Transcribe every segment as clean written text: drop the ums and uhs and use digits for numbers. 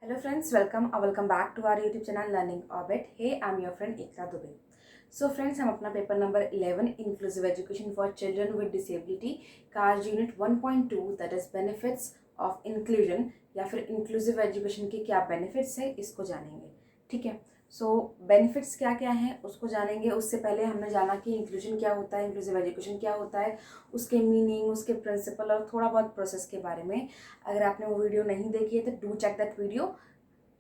Hello friends, welcome back to our YouTube channel Learning Orbit. Hey, I'm your friend Ikra Dubey. So friends, हम अपना paper number 11 inclusive education for children with disability का आज unit 1.2 that is benefits of inclusion या फिर inclusive education के क्या benefits है इसको जानेंगे। ठीक है, सो बेनिफिट्स क्या क्या हैं उसको जानेंगे। उससे पहले हमने जाना कि इंक्लूजन क्या होता है, इंक्लूसिव एजुकेशन क्या होता है, उसके मीनिंग, उसके प्रिंसिपल और थोड़ा बहुत प्रोसेस के बारे में। अगर आपने वो वीडियो नहीं देखी है तो do check that video.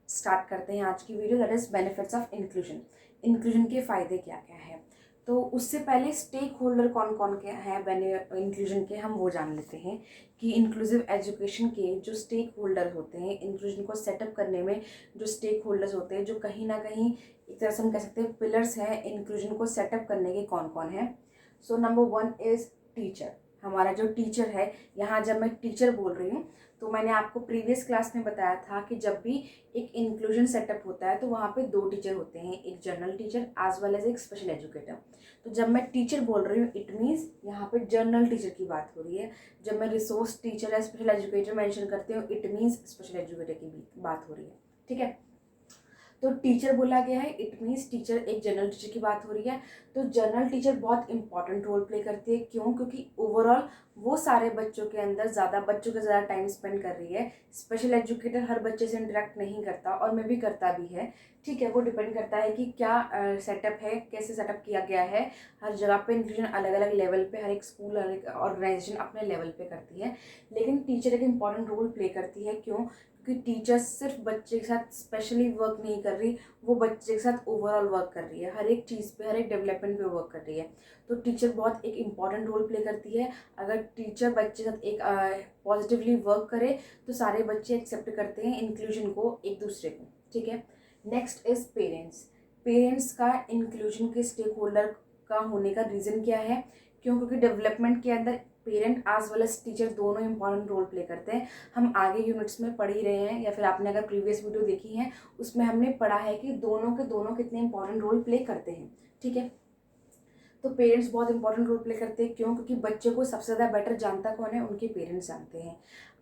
Start करते हैं आज की video that is benefits of inclusion. Inclusion के फ़ायदे क्या क्या है, तो उससे पहले स्टेक होल्डर कौन कौन के हैं इंक्लूजन के, हम वो जान लेते हैं कि इंक्लूसिव एजुकेशन के जो स्टेक होल्डर होते हैं, इंक्लूजन को सेटअप करने में जो स्टेक होल्डर्स होते हैं, जो कहीं ना कहीं एक तरह से हम कह सकते हैं पिलर्स हैं इंक्लूजन को सेटअप करने के, कौन कौन है। So number 1 is teacher. हमारा जो टीचर है, यहाँ जब मैं टीचर बोल रही हूँ तो मैंने आपको प्रीवियस क्लास में बताया था कि जब भी एक इंक्लूजन सेटअप होता है तो वहाँ पे 2 टीचर होते हैं, एक general teacher as well as एक स्पेशल एजुकेटर। तो जब मैं टीचर बोल रही हूँ इट मीन्स यहाँ पे जनरल टीचर की बात हो रही है। जब मैं रिसोर्स टीचर या स्पेशल एजुकेटर मेंशन करती हूँ इट मीन्स स्पेशल एजुकेटर की भी बात हो रही है। ठीक है, तो टीचर बोला गया है इट मीन्स टीचर, एक जनरल टीचर की बात हो रही है। तो जनरल टीचर बहुत इंपॉर्टेंट रोल प्ले करती है। क्यों? क्योंकि ओवरऑल वो सारे बच्चों के अंदर बच्चों के ज़्यादा टाइम स्पेंड कर रही है। स्पेशल एजुकेटर हर बच्चे से इंटरेक्ट नहीं करता और मैं भी करता भी है। ठीक है, वो डिपेंड करता है कि क्या सेटअप है, कैसे सेटअप किया गया है। हर जगह पे इंक्लूजन अलग अलग लेवल पे, हर एक स्कूल, हर एक ऑर्गेनाइजेशन अपने लेवल पे करती है। लेकिन टीचर एक इंपॉर्टेंट रोल प्ले करती है। क्यों? क्योंकि टीचर सिर्फ बच्चे के साथ स्पेशली वर्क नहीं कर रही, वो बच्चे के साथ ओवरऑल वर्क कर रही है, हर एक चीज़ पे, हर एक डेवलपमेंट पे वर्क कर रही है। तो टीचर बहुत एक इम्पॉर्टेंट रोल प्ले करती है। अगर टीचर बच्चे के साथ एक पॉजिटिवली वर्क करे तो सारे बच्चे एक्सेप्ट करते हैं इंक्लूजन को, एक दूसरे को। ठीक है, नेक्स्ट इज पेरेंट्स। पेरेंट्स का इंक्लूजन के स्टेक होल्डर का होने का रीज़न क्या है? क्यों? क्योंकि डेवलपमेंट के अंदर parent as well as teacher दोनों इंपॉर्टेंट रोल प्ले करते हैं। हम आगे यूनिट्स में पढ़ ही रहे हैं, या फिर आपने अगर प्रीवियस वीडियो देखी है उसमें हमने पढ़ा है कि दोनों के दोनों कितने इंपॉर्टेंट रोल प्ले करते हैं। ठीक है, तो पेरेंट्स बहुत इंपॉर्टेंट रोल प्ले करते हैं। क्यों? क्योंकि बच्चे को सबसे ज़्यादा बेटर जानता कौन है? उनके पेरेंट्स जानते हैं।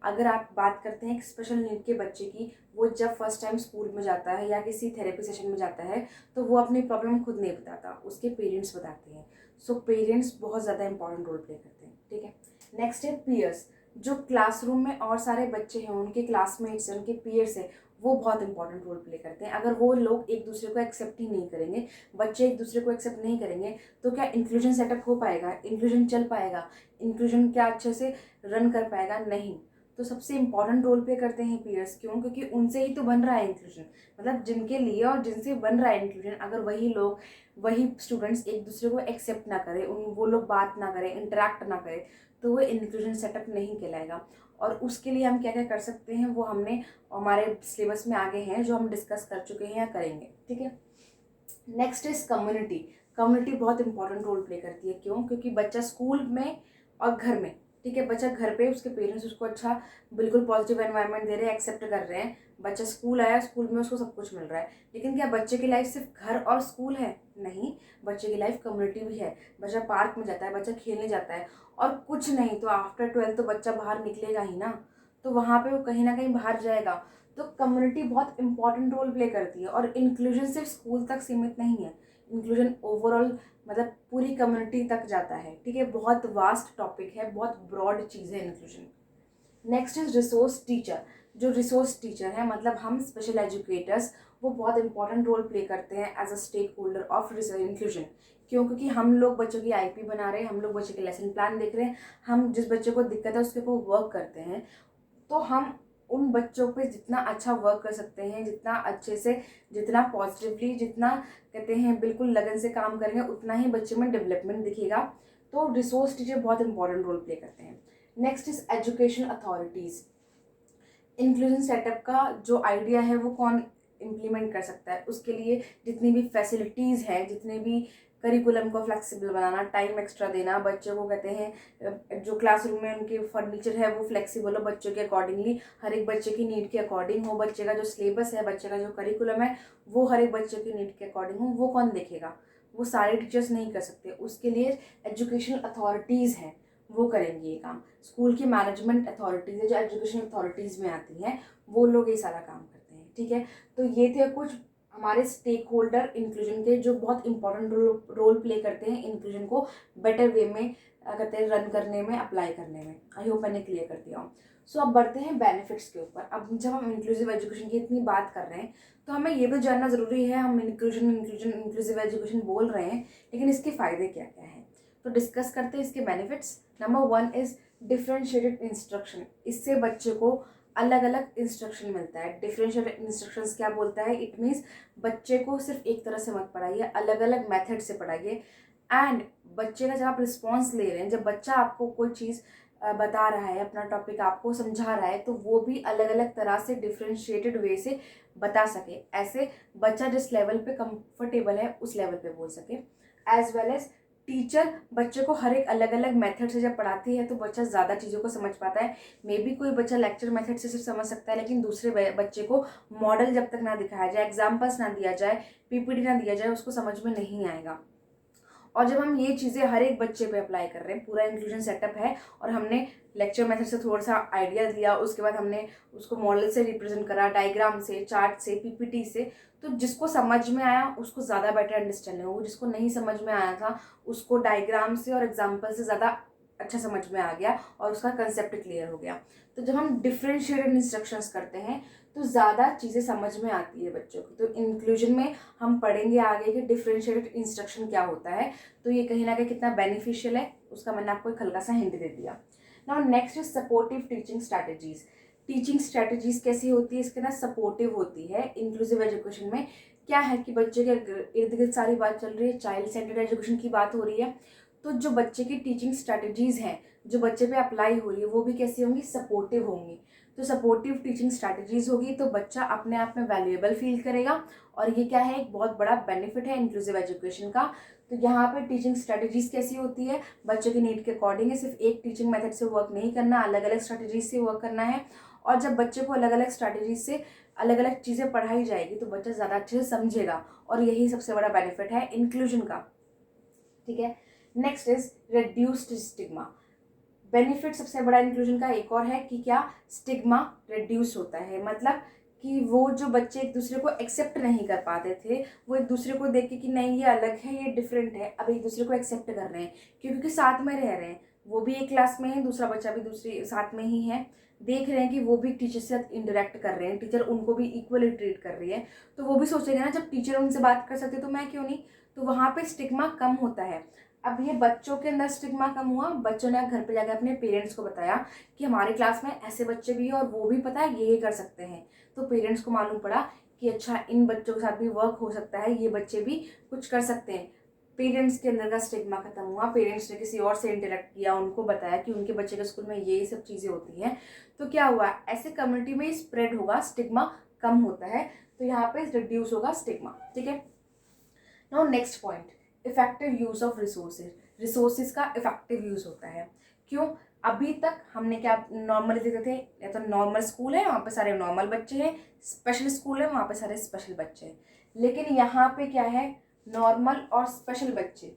अगर आप बात करते हैं एक स्पेशल नीड के बच्चे की, वो जब फर्स्ट टाइम स्कूल में जाता है या किसी थेरेपी सेशन में जाता है तो वो अपनी प्रॉब्लम खुद नहीं बताता, उसके पेरेंट्स बताते हैं। सो पेरेंट्स बहुत ज़्यादा इंपॉर्टेंट रोल प्ले करते हैं। ठीक है, नेक्स्ट है पीयर्स। जो क्लासरूम में और सारे बच्चे हैं, उनके क्लासमेट्स हैं, उनके पीयर्स हैं, वो बहुत इंपॉर्टेंट रोल प्ले करते हैं। अगर वो लोग एक दूसरे को एक्सेप्ट ही नहीं करेंगे, बच्चे एक दूसरे को एक्सेप्ट नहीं करेंगे, तो क्या इंक्लूजन सेटअप हो पाएगा? इंक्लूजन चल पाएगा? इंक्लूजन क्या अच्छे से रन कर पाएगा? नहीं। तो सबसे इंपॉर्टेंट रोल प्ले करते हैं पीयर्स। क्यों? क्योंकि उनसे ही तो बन रहा है इंक्लूजन। मतलब जिनके लिए और जिनसे बन रहा है इंक्लूजन, अगर वही लोग, वही स्टूडेंट्स एक दूसरे को एक्सेप्ट ना करें, वो लोग बात ना करें, इंटरेक्ट ना करें, तो वो इंक्लूजन सेटअप नहीं कहलाएगा। और उसके लिए हम क्या क्या कर सकते हैं वो हमने हमारे सिलेबस में आगे हैं, जो हम डिस्कस कर चुके हैं या करेंगे। ठीक है, नेक्स्ट इज कम्युनिटी। कम्युनिटी बहुत इंपॉर्टेंट रोल प्ले करती है। क्यों? क्योंकि बच्चा स्कूल में और घर में, ठीक है, बच्चा घर पे उसके पेरेंट्स उसको अच्छा बिल्कुल पॉजिटिव एनवायरनमेंट दे रहे हैं, एक्सेप्ट कर रहे हैं। बच्चा स्कूल आया, स्कूल में उसको सब कुछ मिल रहा है। लेकिन क्या बच्चे की लाइफ सिर्फ घर और स्कूल है? नहीं, बच्चे की लाइफ कम्युनिटी भी है। बच्चा पार्क में जाता है, बच्चा खेलने जाता है, और कुछ नहीं तो आफ्टर 12 तो बच्चा बाहर निकलेगा ही ना, तो वहाँ पे वो कहीं ना कहीं बाहर जाएगा। तो कम्युनिटी बहुत इंपॉर्टेंट रोल प्ले करती है। और इंक्लूजन सिर्फ स्कूल तक सीमित नहीं है, इंक्लूजन ओवरऑल मतलब पूरी कम्युनिटी तक जाता है। ठीक है, बहुत वास्ट टॉपिक है, बहुत ब्रॉड चीज़ है inclusion. Next is resource teacher. जो रिसोर्स टीचर है, मतलब हम स्पेशल एजुकेटर्स, वो बहुत इंपॉर्टेंट रोल प्ले करते हैं as a stakeholder of inclusion. क्यों? क्योंकि हम लोग बच्चों की आईपी बना रहे हैं, हम लोग बच्चे के लेसन प्लान देख रहे हैं, हम जिस बच्चे को दिक्कत है उसके ऊपर वर्क करते हैं। तो हम उन बच्चों पे जितना अच्छा वर्क कर सकते हैं, जितना अच्छे से, जितना पॉजिटिवली, जितना कहते हैं बिल्कुल लगन से काम करेंगे, उतना ही बच्चे में डेवलपमेंट दिखेगा। तो रिसोर्स टीचर बहुत इंपॉर्टेंट रोल प्ले करते हैं। Next is education authorities. Inclusion setup का जो आइडिया है वो कौन इम्प्लीमेंट कर सकता है? उसके लिए जितनी भी फैसिलिटीज़ हैं, जितने भी करिकुलम को फ्लेक्सिबल बनाना, टाइम एक्स्ट्रा देना, बच्चों को कहते हैं जो क्लासरूम में उनके फर्नीचर है वो फ्लेक्सिबल हो बच्चों के अकॉर्डिंगली, हर एक बच्चे की नीड के अकॉर्डिंग हो, बच्चे का जो सिलेबस है, बच्चे का जो करिकुलम है वो हर एक बच्चे की नीड के अकॉर्डिंग हो, वो कौन देखेगा? वो सारे टीचर्स नहीं कर सकते, उसके लिए एजुकेशन अथॉरिटीज़ हैं, वो करेंगी ये काम। स्कूल की मैनेजमेंट अथॉरिटीज़ है जो एजुकेशन अथॉरिटीज़ में आती हैं, वो लोग ये सारा काम करते हैं। ठीक है। तो ये थे कुछ हमारे स्टेक होल्डर इंक्लूजन के जो बहुत इंपॉर्टेंट रोल प्ले करते हैं इंक्लूजन को बेटर वे में कहते हैं रन करने में, अप्लाई करने में। आई होप मैंने क्लियर कर दिया हूँ। सो अब बढ़ते हैं बेनिफिट्स के ऊपर। अब जब हम इंक्लूसिव एजुकेशन की इतनी बात कर रहे हैं तो हमें ये भी जानना ज़रूरी है, हम इंक्लूसिव एजुकेशन बोल रहे हैं लेकिन इसके फ़ायदे क्या क्या हैं। तो डिस्कस करते हैं इसके benefits. Number 1 is differentiated instruction. इससे बच्चे को अलग अलग इंस्ट्रक्शन मिलता है। डिफरेंशिएटेड इंस्ट्रक्शंस क्या बोलता है? इट मीन्स बच्चे को सिर्फ एक तरह से मत पढ़ाइए, अलग अलग मेथड से पढ़ाइए। एंड बच्चे का जब आप रिस्पॉन्स ले रहे हैं, जब बच्चा आपको कोई चीज़ बता रहा है, अपना टॉपिक आपको समझा रहा है, तो वो भी अलग अलग तरह से डिफरेंशिएटेड वे से बता सके। ऐसे बच्चा जिस लेवल पे कंफर्टेबल है उस लेवल पे बोल सके। एज वेल एज टीचर बच्चे को हर एक अलग अलग मेथड से जब पढ़ाती है तो बच्चा ज़्यादा चीज़ों को समझ पाता है। मे बी कोई बच्चा लेक्चर मेथड से सिर्फ समझ सकता है, लेकिन दूसरे बच्चे को मॉडल जब तक ना दिखाया जाए, एग्जाम्पल्स ना दिया जाए, पीपीटी ना दिया जाए, उसको समझ में नहीं आएगा। और जब हम ये चीज़ें हर एक बच्चे पे अप्लाई कर रहे हैं, पूरा इंक्लूजन सेटअप है और हमने लेक्चर मेथड से थोड़ा सा आइडिया दिया, उसके बाद हमने उसको मॉडल से रिप्रेजेंट करा, डायग्राम से, चार्ट से, पीपीटी से, तो जिसको समझ में आया उसको ज़्यादा बेटर अंडरस्टैंडिंग होगी। जिसको नहीं समझ में आया था उसको डायग्राम से और एग्जाम्पल से ज़्यादा अच्छा समझ में आ गया और उसका कंसेप्ट क्लियर हो गया। तो जब हम डिफरेंशिएटेड इंस्ट्रक्शंस करते हैं तो ज़्यादा चीज़ें समझ में आती है बच्चों को। तो इंक्लूजन में हम पढ़ेंगे आगे कि डिफरेंशिएटेड इंस्ट्रक्शन क्या होता है। तो ये कहीं ना कहीं कितना बेनिफिशियल है उसका मैंने आपको एक हल्का सा हिंट दे दिया। Now next is supportive teaching strategies. Teaching strategies कैसी होती है? इसके ना सपोर्टिव होती है। इंक्लूसिव एजुकेशन में क्या है कि बच्चे के इर्द गिर्द सारी बात चल रही है, चाइल्ड सेंटर्ड एजुकेशन की बात हो रही है, तो जो बच्चे की टीचिंग स्ट्रैटेजीज हैं जो बच्चे पे अप्लाई हो रही है वो भी कैसी होंगी? सपोर्टिव होंगी। तो सपोर्टिव टीचिंग स्ट्रैटेजीज होगी तो बच्चा अपने आप में वैल्यूएबल फील करेगा और ये क्या है? एक बहुत बड़ा बेनिफिट है इंक्लूसिव एजुकेशन का। तो यहाँ पे टीचिंग स्ट्रैटेजीज कैसी होती है? बच्चे के नीड के अकॉर्डिंग है, सिर्फ एक टीचिंग मेथड से वर्क नहीं करना, अलग अलग स्ट्रैटेजीज से वर्क करना है। और जब बच्चे को अलग अलग स्ट्रैटेजीज से अलग अलग चीज़ें पढ़ाई जाएगी तो बच्चा ज़्यादा अच्छे से समझेगा और यही सबसे बड़ा बेनिफिट है इंक्लूजन का। ठीक है। Next is reduced stigma. Benefit सबसे बड़ा इंक्लूजन का एक और है कि क्या? स्टिग्मा रिड्यूस होता है। मतलब कि वो जो बच्चे एक दूसरे को एक्सेप्ट नहीं कर पाते थे, वो एक दूसरे को देख के कि नहीं ये अलग है, ये डिफरेंट है, अब एक दूसरे को एक्सेप्ट कर रहे हैं क्योंकि साथ में रह रहे हैं। वो भी एक क्लास में है, दूसरा बच्चा भी दूसरी साथ में ही है, देख रहे हैं कि वो भी टीचर से इंटरेक्ट कर रहे हैं, टीचर उनको भी इक्वली ट्रीट कर रही है, तो वो भी सोचेंगे ना जब टीचर उनसे बात कर सकते तो मैं क्यों नहीं। तो वहाँ पे स्टिग्मा कम होता है। अब ये बच्चों के अंदर स्टिग्मा कम हुआ, बच्चों ने घर पे जाकर अपने पेरेंट्स को बताया कि हमारे क्लास में ऐसे बच्चे भी हैं और वो भी पता है ये कर सकते हैं। तो पेरेंट्स को मालूम पड़ा कि अच्छा इन बच्चों के साथ भी वर्क हो सकता है, ये बच्चे भी कुछ कर सकते हैं। पेरेंट्स के अंदर का स्टिग्मा खत्म हुआ, पेरेंट्स ने किसी और से इंटरेक्ट किया, उनको बताया कि उनके बच्चे के स्कूल में ये सब चीज़ें होती हैं। तो क्या हुआ? ऐसे कम्युनिटी में स्प्रेड होगा, स्टिग्मा कम होता है। तो यहाँ पे रिड्यूस होगा स्टिग्मा। ठीक है। Now next point, effective use of resources. Resources का इफेक्टिव यूज होता है। क्यों? अभी तक हमने क्या नॉर्मली देखते थे, या तो नॉर्मल स्कूल है वहाँ पे सारे नॉर्मल बच्चे हैं, स्पेशल स्कूल है वहाँ पे सारे स्पेशल बच्चे हैं। लेकिन यहाँ पे क्या है? नॉर्मल और स्पेशल बच्चे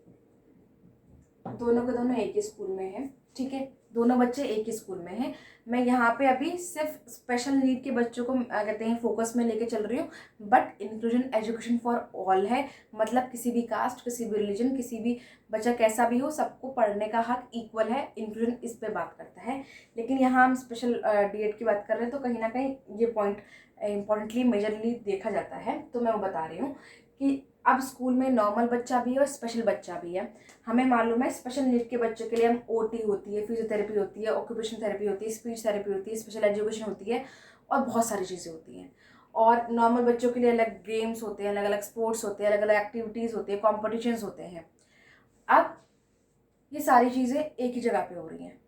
दोनों के दोनों एक ही स्कूल में हैं। ठीक है, दोनों बच्चे एक ही स्कूल में हैं। मैं यहाँ पे अभी सिर्फ स्पेशल नीड के बच्चों को कहते हैं फोकस में लेके चल रही हूँ, but inclusion education for all है। मतलब किसी भी कास्ट, किसी भी रिलीजन, किसी भी बच्चा कैसा भी हो, सबको पढ़ने का हक इक्वल है। इंक्लूजन इस पे बात करता है। लेकिन यहाँ हम स्पेशल डीएड की बात कर रहे हैं तो कहीं ना कहीं ये पॉइंट इम्पॉर्टेंटली मेजरली देखा जाता है। तो मैं वो बता रही हूँ कि अब स्कूल में नॉर्मल बच्चा भी है और स्पेशल बच्चा भी है। हमें मालूम है स्पेशल नीड के बच्चों के लिए हम ओटी होती है, फिजियोथेरेपी होती है, ऑक्यूपेशन थेरेपी होती है, स्पीच थेरेपी होती है, स्पेशल एजुकेशन होती है और बहुत सारी चीज़ें होती हैं। और नॉर्मल बच्चों के लिए अलग गेम्स होते हैं, अलग अलग स्पोर्ट्स होते हैं, अलग अलग एक्टिविटीज़ होती है, कॉम्पिटिशन्स होते हैं। अब ये सारी चीज़ें एक ही जगह पे हो रही हैं।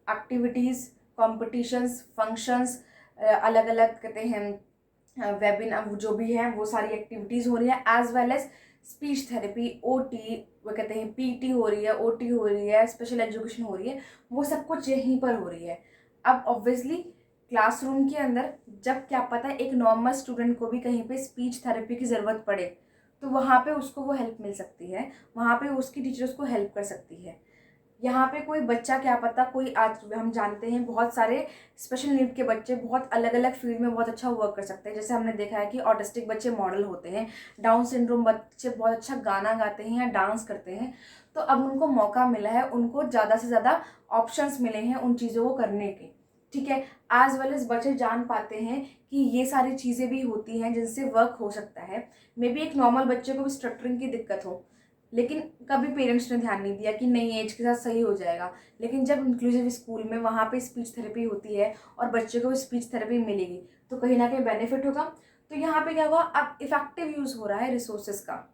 एक्टिविटीज़, कॉम्पिटिशन्स, फंक्शंस, अलग अलग कहते हैं वेबिनार जो भी हैं वो सारी एक्टिविटीज़ हो रही है। As well as speech therapy, OT, वो कहते हैं पीटी हो रही है, ओटी हो रही है, स्पेशल एजुकेशन हो रही है, वो सब कुछ यहीं पर हो रही है। अब ऑब्वियसली क्लासरूम के अंदर जब क्या पता है एक नॉर्मल स्टूडेंट को भी कहीं पे स्पीच थेरेपी की ज़रूरत पड़े तो वहाँ पे उसको वो हेल्प मिल सकती है, वहाँ पे उसकी टीचर उसको हेल्प कर सकती है। यहाँ पे कोई बच्चा क्या पता, कोई आज हम जानते हैं बहुत सारे स्पेशल नीड के बच्चे बहुत अलग अलग फील्ड में बहुत अच्छा वर्क कर सकते हैं। जैसे हमने देखा है कि ऑटिस्टिक बच्चे मॉडल होते हैं, डाउन सिंड्रोम बच्चे बहुत अच्छा गाना गाते हैं या डांस करते हैं। तो अब उनको मौका मिला है, उनको ज़्यादा से ज़्यादा ऑप्शंस मिले हैं उन चीज़ों को करने के। ठीक है, एज वेल एज बच्चे जान पाते हैं कि ये सारी चीज़ें भी होती हैं जिनसे वर्क हो सकता है। मे बी एक नॉर्मल बच्चे को भी स्टटरिंग की दिक्कत हो, लेकिन कभी पेरेंट्स ने ध्यान नहीं दिया कि नहीं एज के साथ सही हो जाएगा। लेकिन जब इंक्लूसिव स्कूल में वहाँ पे स्पीच थेरेपी होती है और बच्चे को स्पीच थेरेपी मिलेगी तो कहीं ना कहीं बेनिफिट होगा। तो यहाँ पे क्या हुआ, अब इफेक्टिव यूज़ हो रहा है रिसोर्सेज का।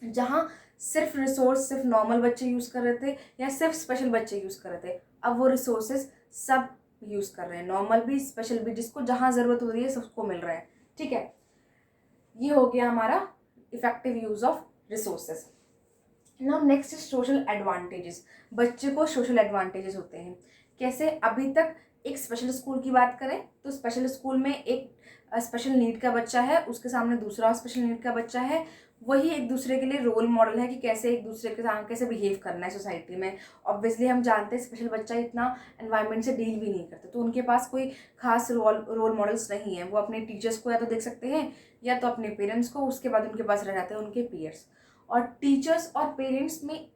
जहाँ सिर्फ रिसोर्स सिर्फ नॉर्मल बच्चे यूज़ कर रहे थे या सिर्फ स्पेशल बच्चे यूज़ कर रहे थे, अब वो रिसोर्सेज सब यूज़ कर रहे हैं, नॉर्मल भी स्पेशल भी, जिसको जहाँ ज़रूरत हो रही है सबको मिल रहा है। ठीक है, ये हो गया हमारा effective use of resources. Now next is social advantages. बच्चे को सोशल एडवांटेजेस होते हैं कैसे? अभी तक एक स्पेशल स्कूल की बात करें तो स्पेशल स्कूल में एक स्पेशल नीड का बच्चा है, उसके सामने दूसरा स्पेशल नीड का बच्चा है, वही एक दूसरे के लिए रोल मॉडल है कि कैसे एक दूसरे के साथ कैसे बिहेव करना है सोसाइटी में। ऑब्वियसली हम जानते हैं स्पेशल बच्चा इतना एनवायरनमेंट से डील भी नहीं करता, तो उनके पास कोई खास रोल मॉडल्स नहीं है। वो अपने टीचर्स को या तो देख सकते हैं या तो अपने पेरेंट्स को, उसके बाद उनके पास रह जाते हैं उनके पीयर्स। और टीचर्स और पेरेंट्स में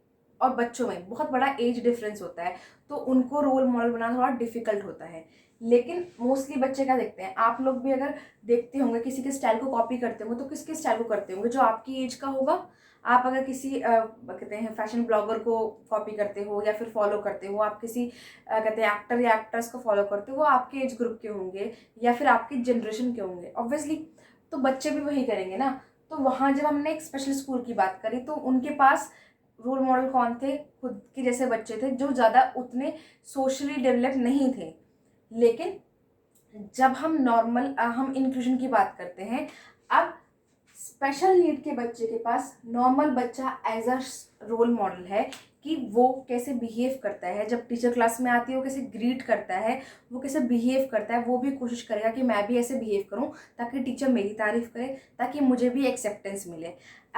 और बच्चों में बहुत बड़ा एज डिफरेंस होता है, तो उनको रोल मॉडल बनाना थोड़ा डिफिकल्ट होता है। लेकिन मोस्टली बच्चे क्या देखते हैं, आप लोग भी अगर देखते होंगे किसी के स्टाइल को कॉपी करते होंगे तो किसके स्टाइल को करते होंगे? जो आपकी एज का होगा। आप अगर किसी कहते हैं फैशन ब्लॉगर को कॉपी करते हो या फिर फॉलो करते हो, आप किसी कहते हैं एक्टर या एक्ट्रेस को फॉलो करते हो, वो आपके एज ग्रुप के होंगे या फिर आपकी जनरेशन के होंगे ऑब्वियसली। तो बच्चे भी वही करेंगे ना। तो वहाँ जब हमने एक स्पेशल स्कूल की बात करी तो उनके पास रोल मॉडल कौन थे? खुद के जैसे बच्चे थे जो ज़्यादा उतने सोशली डेवलप नहीं थे। लेकिन जब हम इंक्लूजन की बात करते हैं, अब स्पेशल नीड के बच्चे के पास नॉर्मल बच्चा एज अ रोल मॉडल है कि वो कैसे बिहेव करता है, जब टीचर क्लास में आती है वो कैसे ग्रीट करता है, वो कैसे बिहेव करता है। वो भी कोशिश करेगा कि मैं भी ऐसे बिहेव करूं ताकि टीचर मेरी तारीफ करे, ताकि मुझे भी एक्सेप्टेंस मिले।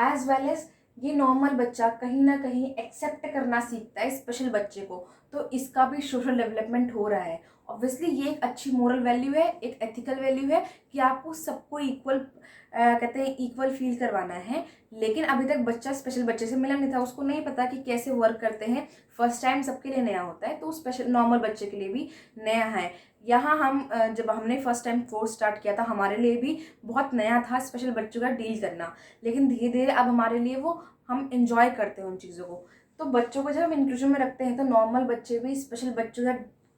एज वेल एज ये नॉर्मल बच्चा कहीं ना कहीं एक्सेप्ट करना सीखता है स्पेशल बच्चे को, तो इसका भी सोशल डेवलपमेंट हो रहा है। ऑब्वियसली ये एक अच्छी मोरल वैल्यू है, एक एथिकल वैल्यू है कि आपको सबको इक्वल कहते हैं इक्वल फील करवाना है। लेकिन अभी तक बच्चा स्पेशल बच्चे से मिला नहीं था, उसको नहीं पता कि कैसे वर्क करते हैं। फर्स्ट टाइम सबके लिए नया होता है, तो स्पेशल नॉर्मल बच्चे के लिए भी नया है। यहाँ हम जब हमने फर्स्ट टाइम कोर्स स्टार्ट किया था हमारे लिए भी बहुत नया था स्पेशल बच्चों का डील करना, लेकिन धीरे धीरे अब हमारे लिए वो हम इंजॉय करते हैं उन चीज़ों को। तो बच्चों को जब हम इंक्लूजन में रखते हैं तो नॉर्मल बच्चे भी स्पेशल बच्चों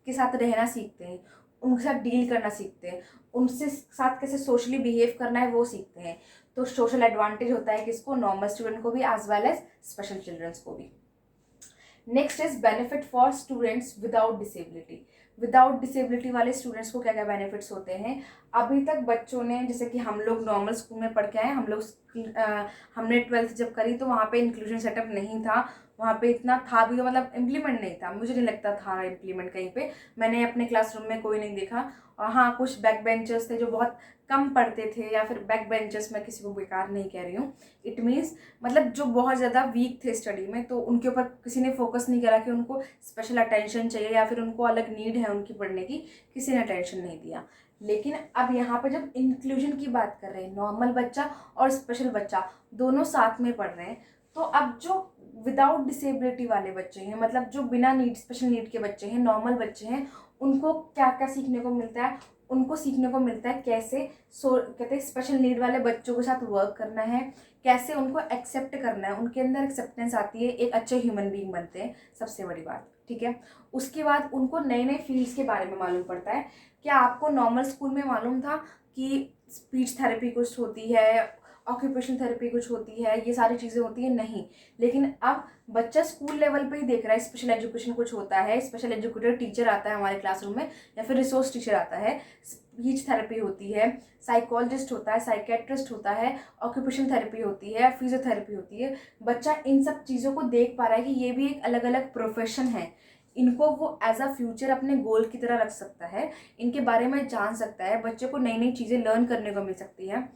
के साथ रहना सीखते हैं, उनके साथ डील करना सीखते हैं, उनसे साथ कैसे सोशली बिहेव करना है वो सीखते हैं। तो सोशल एडवांटेज होता है किसको? नॉर्मल स्टूडेंट को भी as well as special childrens को भी। Next is benefit for students without disability. Without disability वाले स्टूडेंट्स को क्या क्या बेनिफिट्स होते हैं? अभी तक बच्चों ने, जैसे कि हम लोग नॉर्मल स्कूल में पढ़ के आए, हमने 12th जब करी तो वहाँ पे इंक्लूजन सेटअप नहीं था, वहाँ पे इतना था भी तो मतलब इम्प्लीमेंट नहीं था, मुझे नहीं लगता था इम्प्लीमेंट कहीं पे, मैंने अपने क्लासरूम में कोई नहीं देखा। और हाँ, कुछ बैक बेंचर्स थे जो बहुत कम पढ़ते थे, या फिर बैक बेंचर्स, मैं किसी को बेकार नहीं कह रही हूँ, इट मीन्स मतलब जो बहुत ज़्यादा वीक थे स्टडी में, तो उनके ऊपर किसी ने फोकस नहीं करा कि उनको स्पेशल अटेंशन चाहिए या फिर उनको अलग नीड है उनकी पढ़ने की, किसी ने अटेंशन नहीं दिया। लेकिन अब यहाँ पर जब इंक्लूजन की बात कर रहे हैं, नॉर्मल बच्चा और स्पेशल बच्चा दोनों साथ में पढ़ रहे हैं, तो अब जो विदाउट डिसेबिलिटी वाले बच्चे हैं, मतलब जो बिना नीड स्पेशल नीड के बच्चे हैं, नॉर्मल बच्चे हैं, उनको क्या क्या सीखने को मिलता है? उनको सीखने को मिलता है कैसे कहते हैं स्पेशल नीड वाले बच्चों के साथ वर्क करना है, कैसे उनको एक्सेप्ट करना है, उनके अंदर एक्सेप्टेंस आती है, एक अच्छे ह्यूमन बीइंग बनते हैं, सबसे बड़ी बात। ठीक है, उसके बाद उनको नए नए फील्ड्स के बारे में मालूम पड़ता है। क्या आपको नॉर्मल स्कूल में मालूम था कि स्पीच थेरेपी कुछ होती है, ऑक्यूपेशन थेरेपी कुछ होती है, ये सारी चीज़ें होती है? नहीं। लेकिन अब बच्चा स्कूल लेवल पे ही देख रहा है स्पेशल एजुकेशन कुछ होता है, स्पेशल एजुकेटर टीचर आता है हमारे क्लासरूम में या फिर रिसोर्स टीचर आता है, स्पीच थेरेपी होती है, साइकोलॉजिस्ट होता है, साइकेट्रिस्ट होता है, ऑक्यूपेशन थेरेपी होती है, फिजियोथेरेपी होती है। बच्चा इन सब चीज़ों को देख पा रहा है कि ये भी एक अलग अलग प्रोफेशन है, इनको वो एज अ फ्यूचर अपने गोल की तरह रख सकता है, इनके बारे में जान सकता है, बच्चे को नई नई चीज़ें लर्न करने को मिल सकती है।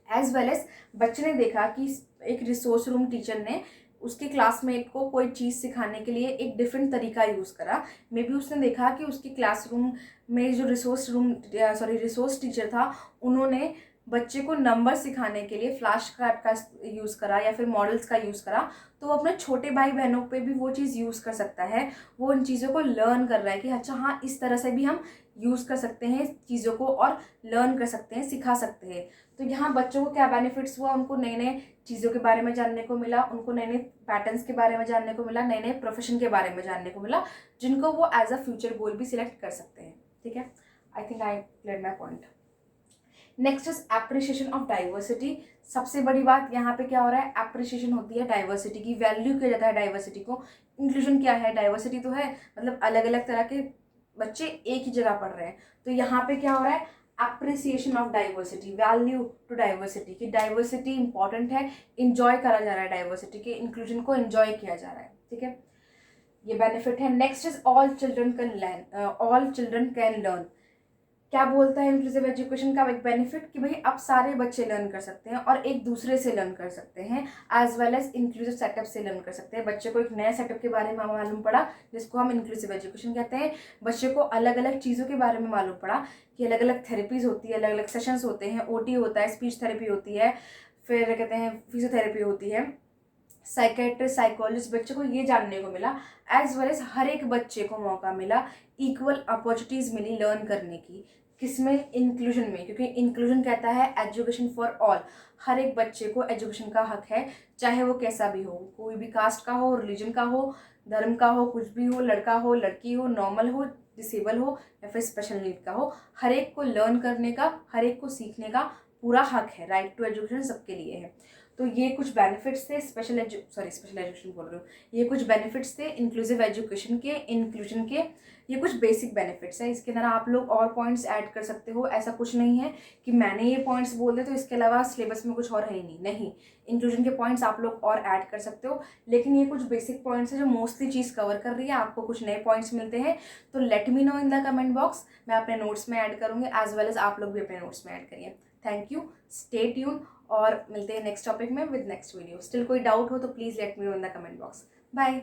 एज वेल एज बच्चे ने देखा कि एक रिसोर्स रूम टीचर ने उसके क्लासमेट को कोई चीज़ सिखाने के लिए एक डिफरेंट तरीका यूज़ करा। मे बी उसने देखा कि उसके क्लासरूम में जो रिसोर्स टीचर था, उन्होंने बच्चे को नंबर सिखाने के लिए फ्लैश कार्ड का यूज़ करा या फिर मॉडल्स का यूज़ करा, तो वो अपने छोटे भाई बहनों पे भी वो चीज़ यूज़ कर सकता है। वो उन चीज़ों को लर्न कर रहा है कि अच्छा हाँ, इस तरह से भी हम यूज़ कर सकते हैं चीज़ों को और लर्न कर सकते हैं, सिखा सकते हैं। तो यहाँ बच्चों को क्या बेनिफिट्स हुआ, उनको नए नए चीज़ों के बारे में जानने को मिला, उनको नए नए पैटर्न्स के बारे में जानने को मिला, नए नए प्रोफेशन के बारे में जानने को मिला, जिनको वो एज अ फ्यूचर गोल भी सिलेक्ट कर सकते हैं। ठीक है, I think I clear my point. Next is appreciation of diversity. सबसे बड़ी बात यहाँ पे क्या हो रहा है, एप्रिसिएशन होती है डाइवर्सिटी की, वैल्यू किया जाता है डाइवर्सिटी को। इंक्लूजन क्या है, डाइवर्सिटी तो है, मतलब अलग अलग तरह के बच्चे एक ही जगह पढ़ रहे हैं। तो यहाँ पे क्या हो रहा है, appreciation of diversity, value to diversity, की डाइवर्सिटी इंपॉर्टेंट है, इंजॉय करा जा रहा है डाइवर्सिटी के, इंक्लूजन को इंजॉय किया जा रहा है। ठीक है, ये बेनिफिट है। Next is all children can learn. क्या बोलता है इंक्लूसिव एजुकेशन का एक बेनिफिट, कि भाई अब सारे बच्चे लर्न कर सकते हैं और एक दूसरे से लर्न कर सकते हैं, as well as inclusive setup से लर्न कर सकते हैं। बच्चे को एक नया सेटअप के बारे में मालूम पड़ा, जिसको हम इंक्लूसिव एजुकेशन कहते हैं। बच्चे को अलग अलग चीज़ों के बारे में मालूम पड़ा कि अलग अलग थेरेपीज होती है, अलग अलग सेशंस होते हैं, ओटी होता है, स्पीच थेरेपी होती है, फिर कहते हैं फिजियोथेरेपी होती है, साइकेट्रिस्ट, साइकोलॉजिस्ट। बच्चे को ये जानने को मिला, एज वेल एज हर एक बच्चे को मौका मिला, इक्वल अपॉर्चुनिटीज़ मिली लर्न करने की। किसमें, इंक्लूजन में, क्योंकि इंक्लूजन कहता है एजुकेशन फॉर ऑल। हर एक बच्चे को एजुकेशन का हक है, चाहे वो कैसा भी हो, कोई भी कास्ट का हो, रिलीजन का हो, धर्म का हो, कुछ भी हो, लड़का हो, लड़की हो, नॉर्मल हो, डिसेबल हो या फिर स्पेशल नीड का हो, हर एक को लर्न करने का, हर एक को सीखने का पूरा हक है। राइट टू एजुकेशन सबके लिए है। तो ये कुछ बेनिफिट्स थे स्पेशल एजुकेशन बोल रही हूँ, ये कुछ बेनिफिट्स थे इंक्लूसिव एजुकेशन के, इंक्लूजन के। ये कुछ बेसिक बेनिफिट्स हैं, इसके अंदर आप लोग और पॉइंट्स ऐड कर सकते हो। ऐसा कुछ नहीं है कि मैंने ये पॉइंट्स बोल दिए तो इसके अलावा सिलेबस में कुछ और है ही नहीं, इंक्लूजन के पॉइंट्स आप लोग और ऐड कर सकते हो। लेकिन ये कुछ बेसिक पॉइंट्स है जो मोस्टली चीज़ कवर कर रही है। आपको कुछ नए पॉइंट्स मिलते हैं तो late me know in the comment box, मैं अपने नोट्स में ऐड करूँगी, एज वेल एज आप लोग भी अपने नोट्स में ऐड करिए। थैंक यू, स्टे ट्यून, और मिलते हैं नेक्स्ट टॉपिक में विद नेक्स्ट वीडियो। स्टिल कोई डाउट हो तो please let me know in the comment box. Bye.